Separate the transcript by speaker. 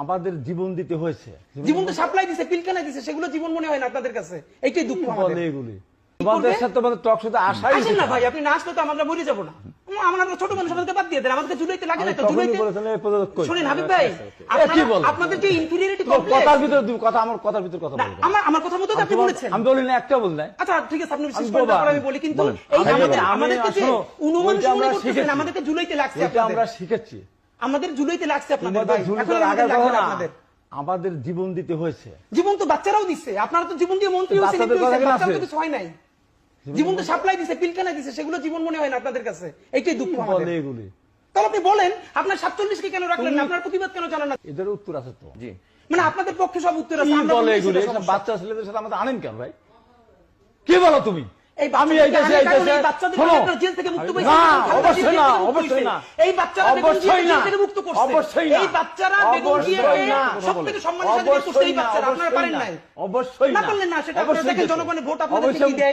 Speaker 1: আমাদের জীবন দিতে হয়েছে।
Speaker 2: জীবন তো সাপ্লাই দিছে, পিলকানা দিছে, সেগুলো জীবন মনে হয় না আপনাদের কাছে। এইটাই দুঃখ আমাদের।
Speaker 1: বলে এগুলি তোমাদের সাথে তোমাদের টক শুধু আশাই
Speaker 2: আসেন না ভাই, আপনি না আসলে তো আমরা মরে যাবো না। আমরা ছোট মানুষ, আমাদেরকে বাদ দিয়ে দেন, আমাদেরকে জুলাইতে লাগে না তো। জুলাইতে শুনেন হাবিব ভাই, আপনাদের যে ইনফিরিয়রিটি কমপ্লেক্স,
Speaker 1: কথার ভিতর কথা আমার কথার ভিতর কথা বলবেন।
Speaker 2: আমার কথা মতো তো আপনি বলেছেন।
Speaker 1: আমি বলি না, একটা বল নাই।
Speaker 2: আচ্ছা ঠিক আছে, আপনি বিশেষ করে তারপর আমি বলি, কিন্তু এই আমাদেরকে যে অনুমানিক মনে করতেছেন, আমাদেরকে জুলাইতে লাগছে।
Speaker 1: এটা আমরা শিখেছি,
Speaker 2: আমাদের জুলাইতে লাগছে আপনাদের ভাই। এখন
Speaker 1: আমাদের
Speaker 2: আমাদের লাগবে না আপনাদের।
Speaker 1: আমাদের জীবন দিতে হয়েছে।
Speaker 2: জীবন তো বাচ্চারাও দিচ্ছে, আপনারা তো জীবন দিয়ে মন্ত্রী হয়েছেন, বাচ্চারা তো কিছু হয় নাই। জীবন তো সাপ্লাই দিছে, পিলকানা দিছে, সেগুলো জীবন মনে হয় না আপনাদের কাছে। এইটাই দুঃখ আমাদের।
Speaker 1: বলে এগুলি
Speaker 2: তাহলে আপনি বলেন, আপনার 47 কে কেন রাখলেন না? আপনার প্রতিবাদ কেন জানান না?
Speaker 1: এদের উত্তর আছে তো। জি,
Speaker 2: মানে আপনাদের পক্ষে সব উত্তর আছে, আমরা
Speaker 1: বলে
Speaker 2: বলি
Speaker 1: এগুলি
Speaker 2: সেটা
Speaker 1: সব
Speaker 2: সমস্যা।
Speaker 1: বাচ্চা ছেলেদের সাথে আমাদের আনেন কেন ভাই? কি বলো তুমি?
Speaker 2: এই
Speaker 1: আমি এই দেশে
Speaker 2: বাচ্চাদের
Speaker 1: শোনো,
Speaker 2: আপনারা জেল থেকে মুক্ত পেয়েছেন।
Speaker 1: না,
Speaker 2: খালেদা
Speaker 1: অবশ্যই
Speaker 2: জিয়া
Speaker 1: না,
Speaker 2: জেল থেকে মুক্ত
Speaker 1: অবশ্যই
Speaker 2: হয়েছে।
Speaker 1: না,
Speaker 2: এই বাচ্চারা বেগম জিয়াকে
Speaker 1: অবশ্যই না,
Speaker 2: জেল থেকে মুক্ত করছে।
Speaker 1: অবশ্যই না,
Speaker 2: এই বাচ্চারা বেগম জিয়াকে সবথেকে সম্মানের সাথে মুক্ত করছে। এই বাচ্চারা আপনারা পারেন নাই,
Speaker 1: অবশ্যই
Speaker 2: না পারলেন না, সেটা আপনারা দেখেন, জনগণের ভোট আপনাদেরকে কি দেয়।